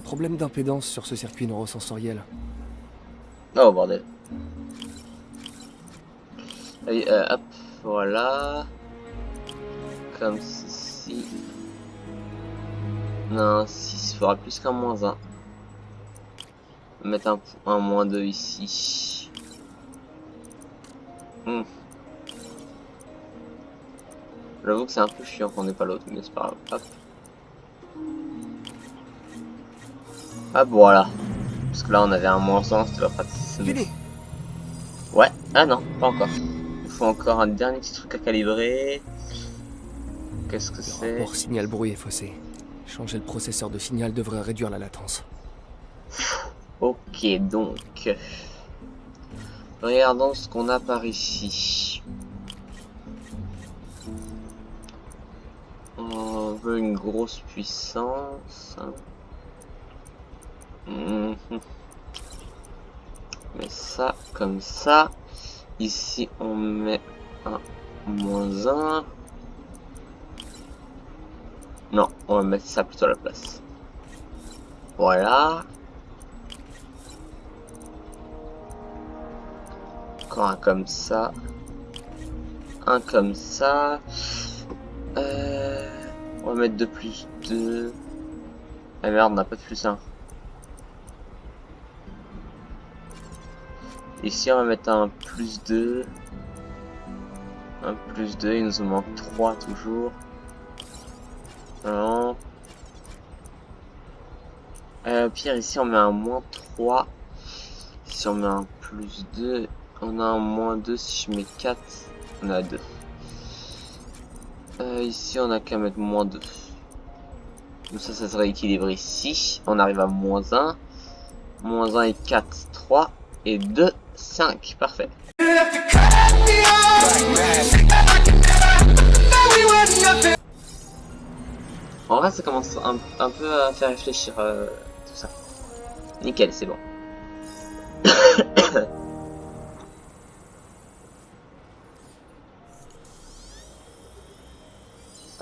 un problème d'impédance sur ce circuit neurosensoriel. Oh bordel. Allez, hop, voilà. Comme ceci. Non, 6 fera plus qu'un -1. Mettre un -2 ici. J'avoue que c'est un peu chiant qu'on n'ait pas l'autre, mais c'est pas grave. Hop. Hop, voilà. Parce que là, on avait un -100, c'était pas pratique. Fini. Ouais. Ah non, pas encore. Il faut encore un dernier petit truc à calibrer. Qu'est-ce que Le c'est? rapport signal-bruit est faussé. Changer le processeur de signal devrait réduire la latence. Ok, donc... regardons ce qu'on a par ici. On veut une grosse puissance. Mais ça, comme ça. Ici, on met un -1. Non, on va mettre ça plutôt à la place. Voilà. Encore un comme ça. Un comme ça. On va mettre 2 plus 2. Ah merde, on n'a pas de plus 1. Ici, on va mettre un plus 2. Un plus 2, il nous en manque 3 toujours. Non. Au pire, ici, on met un -3. Si on met un plus 2, on a un -2. Si je mets 4, on a 2. Ici, on a qu'à mettre -2. Donc ça serait équilibré ici. On arrive à -1. -1 et 4, 3. Et 2, 5. Parfait. En vrai, ça commence un peu à faire réfléchir tout ça. Nickel, c'est bon.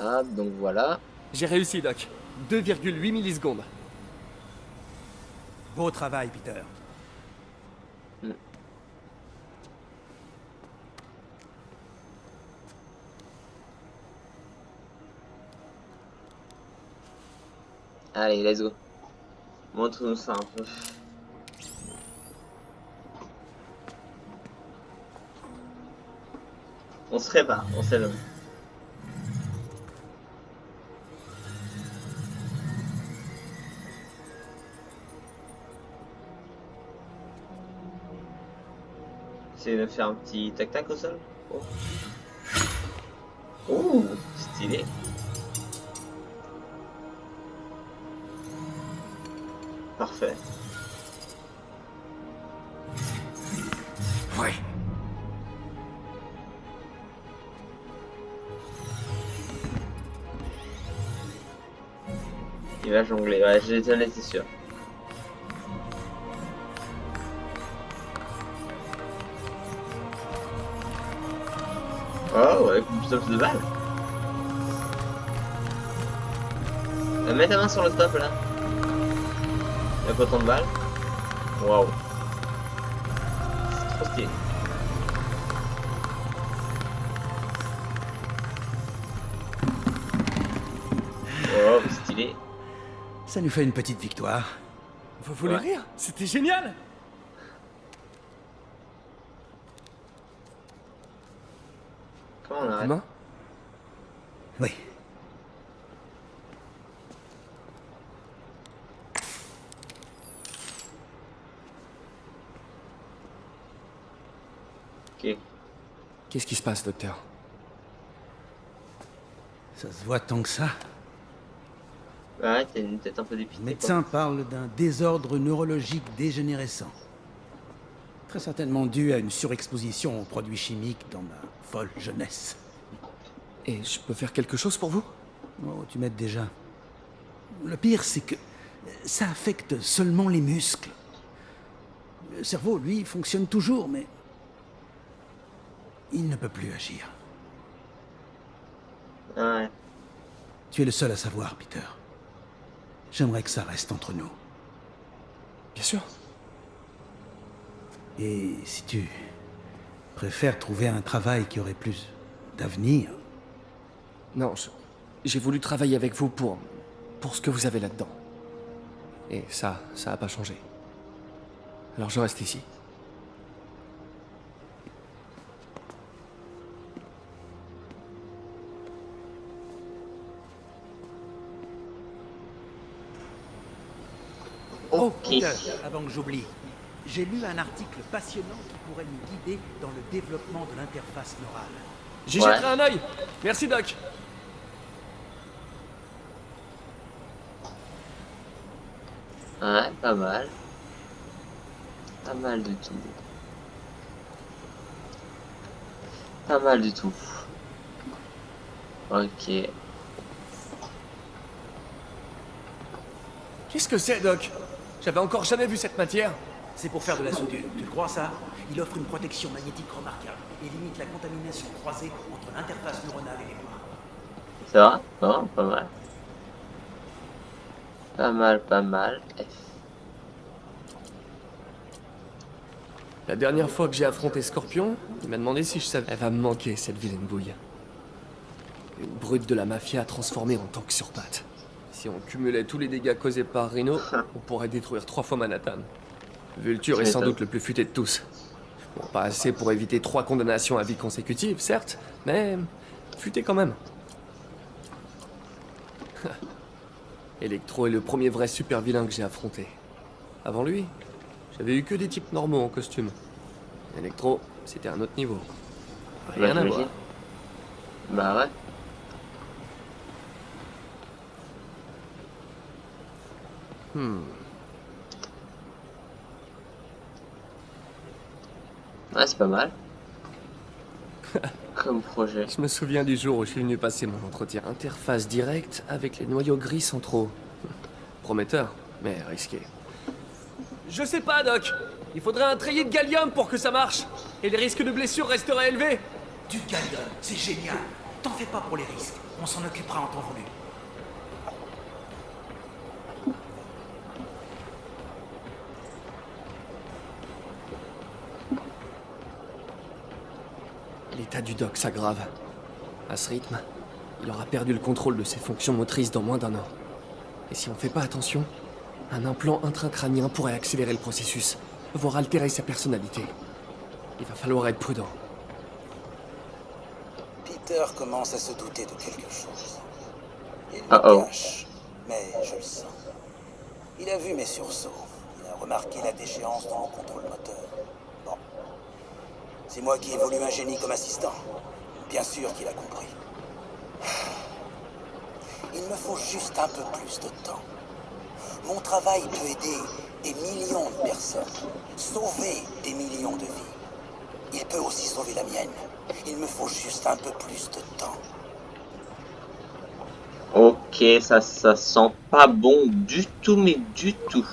Ah, donc voilà. J'ai réussi, Doc. 2,8 millisecondes. Beau travail, Peter. Allez, let's go. Montre-nous ça un peu. On se prépare, on sait jamais. Essayer de faire un petit tac-tac au sol. Oh. Ouh, stylé. Parfait. Ouais. Il va jongler, ouais, j'en étais sûr. Oh, ouais, plutôt plus de balles. Mets ta main sur le top là. Il y a pas autant de balles. Waouh. C'est trop stylé. Oh, stylé. Ça nous fait une petite victoire. Vous voulez Ouais. rire? C'était génial! Comment on arrête? Demain? Oui. Ok. Qu'est-ce qui se passe, docteur? Ça se voit tant que ça. Ouais, t'as une tête un peu dépitée. Le médecin parle d'un désordre neurologique dégénérescent. Très certainement dû à une surexposition aux produits chimiques dans ma folle jeunesse. Et je peux faire quelque chose pour vous? Oh, tu m'aides déjà. Le pire, c'est que ça affecte seulement les muscles. Le cerveau, lui, fonctionne toujours, mais il ne peut plus agir. quoi. Ouais. Tu es le seul à savoir, Peter. J'aimerais que ça reste entre nous. Bien sûr. Et si tu préfères trouver un travail qui aurait plus d'avenir, Non, j'ai voulu travailler avec vous pour ce que vous avez là-dedans. Et ça a pas changé. Alors je reste ici. Oh, Ok. Peter, avant que j'oublie, j'ai lu un article passionnant qui pourrait nous guider dans le développement de l'interface neurale. J'y Ouais. jetterai un œil. Merci, Doc. Ouais, pas mal. Pas mal du tout. Pas mal du tout. Ok. Qu'est-ce que c'est, Doc? J'avais encore jamais vu cette matière. C'est pour faire de la soudure, tu le crois ça? Il offre une protection magnétique remarquable et limite la contamination croisée entre l'interface neuronale et les bras. Ça va? Non, pas mal. Pas mal, pas mal. F. La dernière fois que j'ai affronté Scorpion, il m'a demandé si je savais. Elle va me manquer, cette vilaine bouille. Une brute de la mafia transformée en tank sur pattes. Si on cumulait tous les dégâts causés par Rhino, on pourrait détruire 3 fois Manhattan. Vulture est sans doute le plus futé de tous. Bon, pas assez pour éviter 3 condamnations à vie consécutives, certes, mais futé quand même. Electro est le premier vrai super vilain que j'ai affronté. Avant lui, j'avais eu que des types normaux en costume. Electro, c'était un autre niveau. Rien à voir. Bah ouais. Ouais, c'est pas mal. Comme projet. Je me souviens du jour où je suis venu passer mon entretien. Interface directe avec les noyaux gris centraux. Prometteur, mais risqué. Je sais pas, Doc. Il faudrait un treillis de gallium pour que ça marche. Et les risques de blessures resteraient élevés. Du gallium, c'est génial. T'en fais pas pour les risques, on s'en occupera en temps voulu. L'état du Doc s'aggrave. À ce rythme, il aura perdu le contrôle de ses fonctions motrices dans moins d'1 an. Et si on fait pas attention, un implant intracrânien pourrait accélérer le processus, voire altérer sa personnalité. Il va falloir être prudent. Peter commence à se douter de quelque chose. Il Oh le oh. cache, mais je le sens. Il a vu mes sursauts. Il a remarqué la déchéance dans mon contrôle moteur. Bon. C'est moi qui ai voulu un génie comme assistant. Bien sûr qu'il a compris. Il me faut juste un peu plus de temps. Mon travail peut aider des millions de personnes, sauver des millions de vies. Il peut aussi sauver la mienne. Il me faut juste un peu plus de temps. Ok, ça sent pas bon du tout, mais du tout.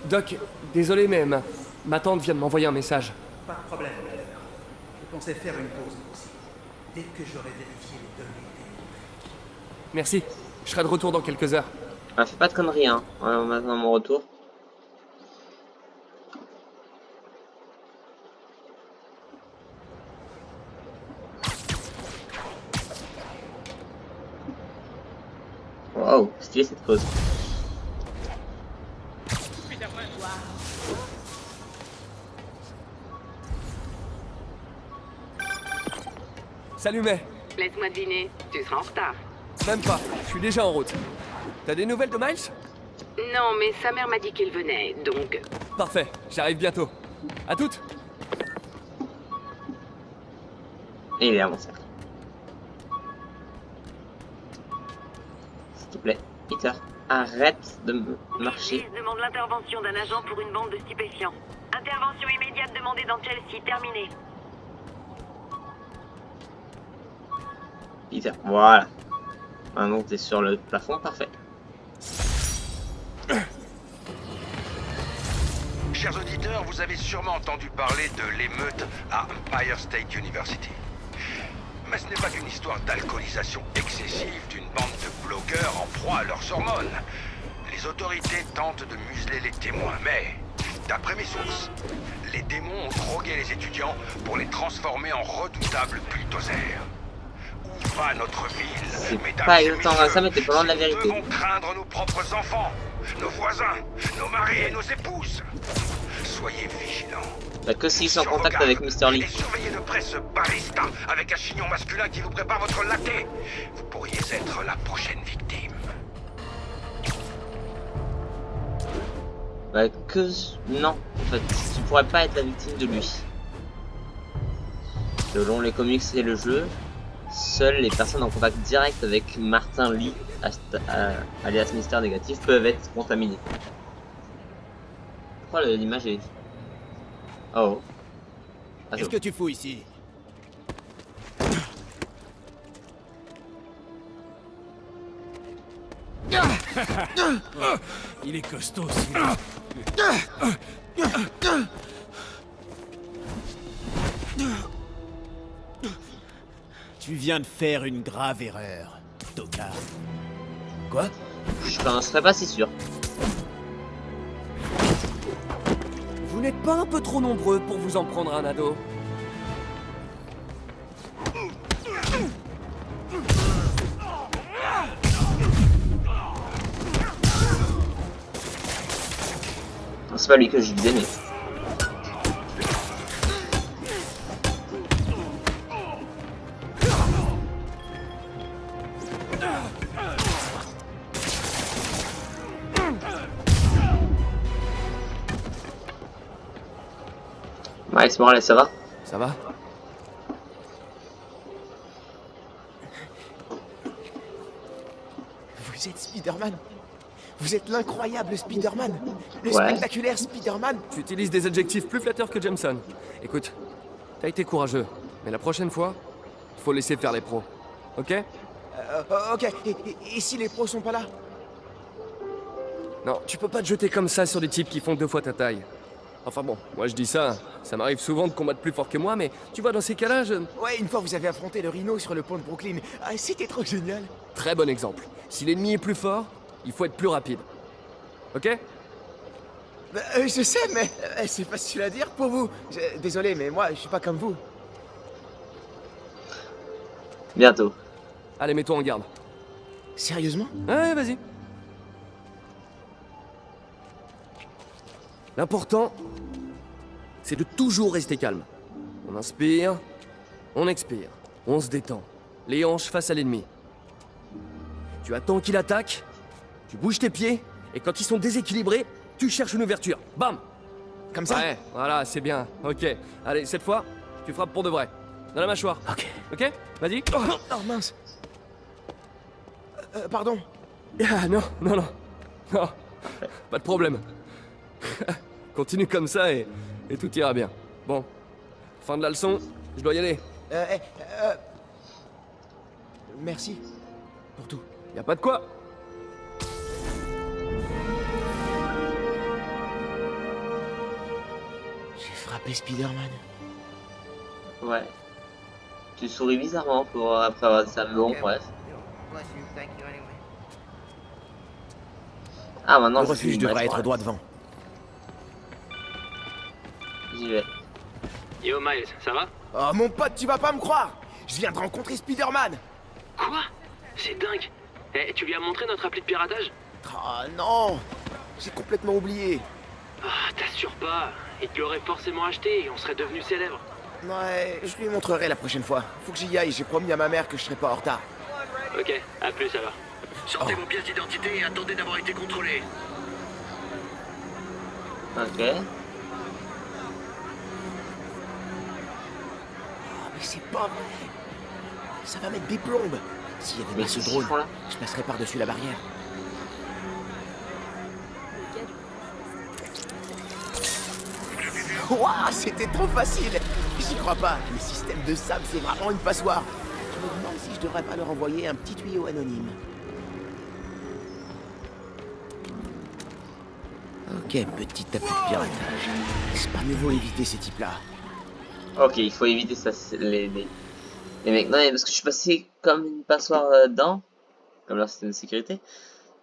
Doc, désolé, mais ma tante vient de m'envoyer un message. Pas de problème, Peter. Je pensais faire une pause aussi. Dès que j'aurai vérifié les données. Merci. Je serai de retour dans quelques heures. Ah, fais pas de conneries, hein. Maintenant, mon retour. Wow, stylé cette pause. Salut, May. Laisse-moi deviner, tu seras en retard. Même pas. Je suis déjà en route. T'as des nouvelles de Miles? Non, mais sa mère m'a dit qu'il venait, donc... Parfait. J'arrive bientôt. À toutes. Et il est avancé. S'il te plaît, Peter, arrête de marcher. Police demande l'intervention d'un agent pour une bande de stupéfiants. Intervention immédiate demandée dans Chelsea, terminée. Peter, voilà. Maintenant t'es sur le plafond, parfait. Chers auditeurs, vous avez sûrement entendu parler de l'émeute à Empire State University. Mais ce n'est pas qu'une histoire d'alcoolisation excessive d'une bande de blogueurs cœur en proie à leurs hormones. Les autorités tentent de museler les témoins, mais, d'après mes sources, les démons ont drogué les étudiants pour les transformer en redoutables bulldozers. Où va notre ville, C'est mesdames pas et exactement messieurs? ça, mais t'es pas loin de la vérité. Devons craindre nos propres enfants, nos voisins, nos maris et nos épouses. Soyez vigilants. Bah, que s'ils sont en Sur vos contact gardes. avec Mr. Lee. Et surveillez de près ce barista avec un chignon masculin qui vous prépare votre latte. Vous pourriez être la prochaine victime. Bah, que... Non, en fait, tu pourrais pas être la victime de lui. Selon les comics et le jeu, seules les personnes en contact direct avec Martin Lee, alias Mister Négatif, peuvent être contaminées. Pourquoi l'image est... Oh. Ah, Qu'est-ce que tu fous ici? Il est costaud, celui-là. Tu viens de faire une grave erreur, tocard. Quoi? Je n'en serais pas si sûr. Vous n'êtes pas un peu trop nombreux pour vous en prendre un ado? C'est pas lui que je disais, mais... Miles Morales, ça va? Ça va? Vous êtes Spider-Man. Vous êtes l'incroyable Spider-Man. Le Ouais. spectaculaire Spider-Man. Tu utilises des adjectifs plus flatteurs que Jameson. Écoute, t'as été courageux, mais la prochaine fois, faut laisser faire les pros. Ok? Ok, et si les pros sont pas là? Non, tu peux pas te jeter comme ça sur des types qui font 2 fois ta taille. Enfin bon, moi je dis ça, ça m'arrive souvent de combattre plus fort que moi, mais tu vois, dans ces cas-là, Ouais, une fois vous avez affronté le Rhino sur le pont de Brooklyn. Ah, c'était trop génial. Très bon exemple. Si l'ennemi est plus fort, il faut être plus rapide. Ok? Bah, je sais, mais c'est facile à dire pour vous. Désolé, mais moi, je suis pas comme vous. Bientôt. Allez, mets-toi en garde. Sérieusement? Ouais, vas-y. L'important, c'est de toujours rester calme. On inspire, on expire, on se détend. Les hanches face à l'ennemi. Tu attends qu'il attaque, tu bouges tes pieds, et quand ils sont déséquilibrés, tu cherches une ouverture. Bam! Comme ça? Ouais, voilà, c'est bien. Ok. Allez, cette fois, tu frappes pour de vrai. Dans la mâchoire. Ok. Ok? Vas-y. Oh mince. Pardon. Ah non, non, non. Non, pas de problème. Continue comme ça et tout ira bien. Bon, fin de la leçon, je dois y aller. Merci pour tout. Y a pas de quoi. J'ai frappé Spider-Man. Ouais. Tu souris bizarrement pour après avoir dit ça, mais bon, bref. Ah, maintenant, Le je refuge suis devrait Miles être Morales. droit devant. J'y vais. Yo Miles, ça va? Oh mon pote, tu vas pas me croire! Je viens de rencontrer Spider-Man! Quoi? C'est dingue! Eh, tu lui as montré notre appli de piratage? Oh non! J'ai complètement oublié. Ah, t'assures pas. Il te l'aurait forcément acheté et on serait devenus célèbres. Ouais, je lui montrerai la prochaine fois. Faut que j'y aille, j'ai promis à ma mère que je serais pas en retard. Ok, à plus alors. Sortez vos pièces d'identité et attendez d'avoir été contrôlés. Ok. Oh, mais c'est pas vrai! Ça va mettre des plombes! S'il y avait Mais pas ce qu'est-ce drone, qu'ils font là? je passerais par-dessus la barrière. Ouah, c'était trop facile! J'y crois pas, le système de sable c'est vraiment une passoire. Je me demande si je devrais pas leur envoyer un petit tuyau anonyme. Ok, petit tapis de piratage. C'est pas nouveau éviter ces types-là. Ok, il faut éviter ça, les mecs. Non, parce que je suis passé comme une passoire dedans. comme leur système de sécurité.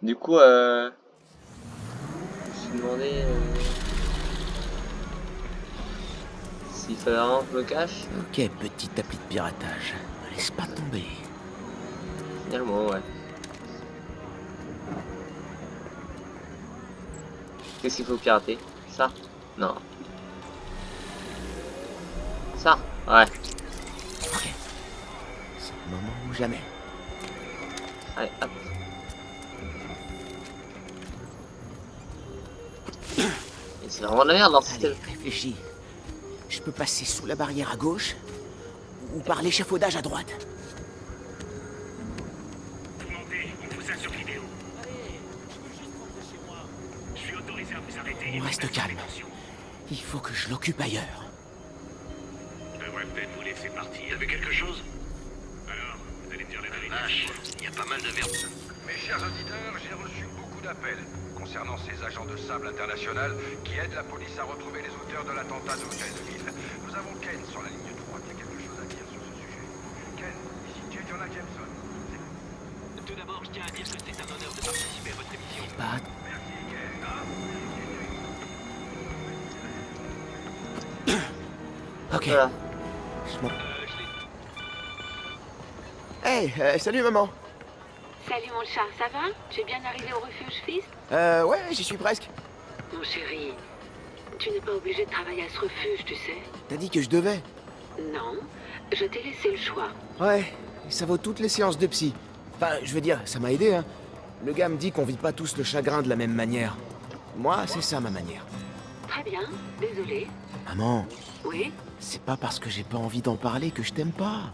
Du coup, je me suis demandé s'il fallait vraiment que je me cache. Ok, petit appli de piratage. Ne laisse pas tomber. Finalement, ouais. Qu'est-ce qu'il faut pirater? Ça? Non. Ça? Ouais. Ok. C'est le moment ou jamais. Allez, hop. Et c'est vraiment de la merde leur système. Allez, réfléchis. Je peux passer sous la barrière à gauche ou par l'échafaudage à droite. On reste calme. Il faut que je l'occupe ailleurs. Je devrais peut-être vous laisser partir. Il y avait quelque chose? Alors, vous allez me dire la vérité. Il y a pas mal de merde. Mes chers auditeurs, j'ai reçu beaucoup d'appels concernant ces agents de sable international qui aident la police à retrouver les auteurs de l'attentat de l'hôtel de ville. Nous avons Ken sur la ligne droite. Il y a quelque chose à dire sur ce sujet. Ken, ici J. Jonah Jameson. Tout d'abord, je tiens à dire que c'est un honneur de participer à votre émission. Pas... Merci, Ken. Ok. Voilà. Je m'en... Hey, salut maman. Salut mon chat, ça va? Tu es bien arrivé au refuge Fist? Ouais, j'y suis presque. Mon chéri, tu n'es pas obligé de travailler à ce refuge, tu sais. T'as dit que je devais. Non, je t'ai laissé le choix. Ouais, ça vaut toutes les séances de psy. Enfin, je veux dire, ça m'a aidé, hein. Le gars me dit qu'on vit pas tous le chagrin de la même manière. Moi, c'est ça ma manière. Très bien, désolé. Maman, Oui? c'est pas parce que j'ai pas envie d'en parler que je t'aime pas.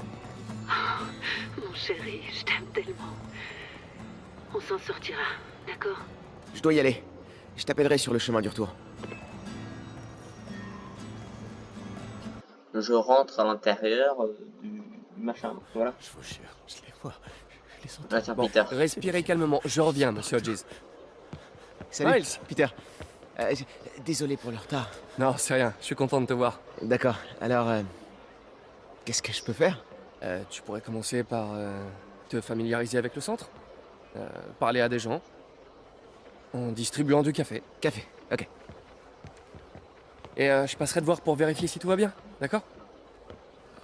Mon chéri, je t'aime tellement. On s'en sortira, d'accord? Je dois y aller. Je t'appellerai sur le chemin du retour. Je rentre à l'intérieur du machin. Voilà. Je vous jure, je les vois. Je les sens. Ah, tiens, Bon, Peter. respirez calmement. Je reviens, monsieur Hodges. Salut, Miles. Peter. Désolé pour le retard. Non, c'est rien. Je suis content de te voir. D'accord, alors... qu'est-ce que je peux faire? Tu pourrais commencer par te familiariser avec le centre, parler à des gens, en distribuant du café. Café, ok. Et je passerai te voir pour vérifier si tout va bien, d'accord?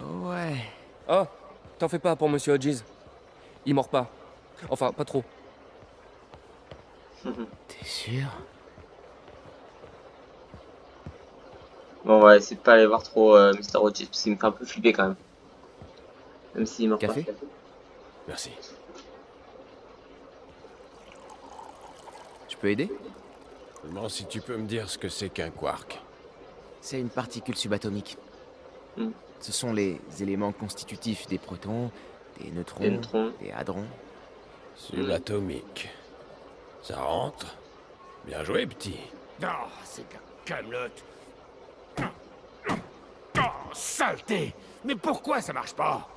Ouais... Oh, t'en fais pas pour monsieur Hodges. Il mord pas. Enfin, pas trop. T'es sûr? Bon, ouais, c'est pas aller voir trop Mr. Hodges parce qu'il me fait un peu flipper quand même. Même s'il mord pas. Café? Merci. Je peux aider? Seulement si tu peux me dire ce que c'est qu'un quark. C'est une particule subatomique. Hmm. Ce sont les éléments constitutifs des protons, des neutrons, Des neutrons. des hadrons. Subatomique. Ça rentre? Bien joué, petit. Non, c'est de la camelote. Oh, saleté! Mais pourquoi ça marche pas?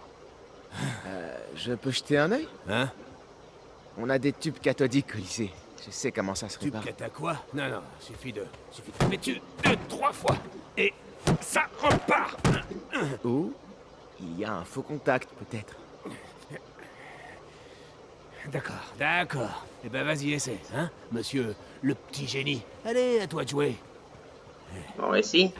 Je peux jeter un œil? Hein? On a des tubes cathodiques au lycée. Je sais comment ça se Tu répare. à quoi? Non, suffit de... Mais tu... 2-3 fois! Et ça repart! Ou il y a un faux contact, peut-être. D'accord. Eh ben vas-y, essaie, hein, monsieur le petit génie. Allez, à toi de jouer. Bon, ici.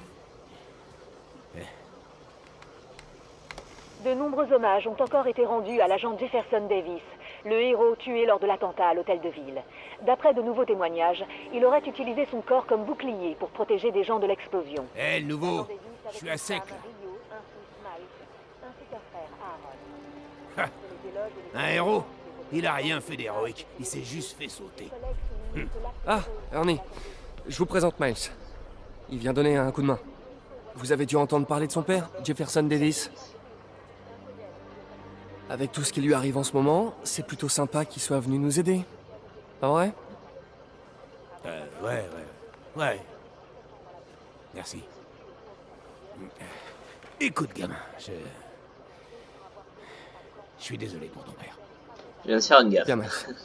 De nombreux hommages ont encore été rendus à l'agent Jefferson Davis, le héros tué lors de l'attentat à l'hôtel de ville. D'après de nouveaux témoignages, il aurait utilisé son corps comme bouclier pour protéger des gens de l'explosion. Le nouveau, je suis à sec, là. Un héros? Il a rien fait d'héroïque, il s'est juste fait sauter. Ah, Ernie. Je vous présente Miles. Il vient donner un coup de main. Vous avez dû entendre parler de son père, Jefferson Davis. Avec tout ce qui lui arrive en ce moment, c'est plutôt sympa qu'il soit venu nous aider. Pas vrai? Ouais. Merci. Écoute, gamin, je suis désolé pour ton père. Je viens de faire une gaffe. Bien, Miles.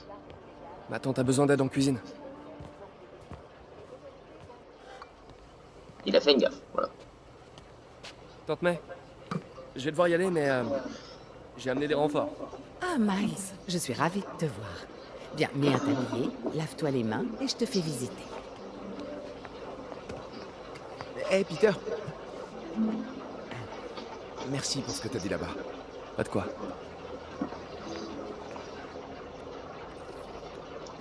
Ma tante a besoin d'aide en cuisine. Il a fait une gaffe, voilà. Tante May, je vais devoir y aller, mais j'ai amené des renforts. Ah, Ah, Miles, je suis ravie de te voir. Bien, mets un tablier, lave-toi les mains et je te fais visiter. Hé, Peter. Merci pour ce que t'as dit là-bas. Pas de quoi.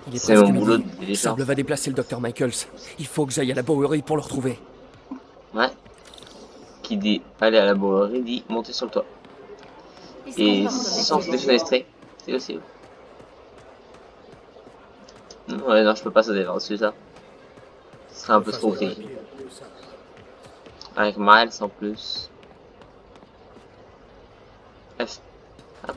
Il est C'est presque mon boulot midi. de diligence. Sable va déplacer le Dr. Michaels. Il faut que j'aille à la Bowery pour le retrouver. Ouais. Qui dit aller à la bourrerie dit monter sur le toit. Et sans se défenestrer, c'est aussi. Ouais, non, je peux pas sauter par-dessus ça. Ce serait un peu trop gris. Avec Miles en plus. F. Hop.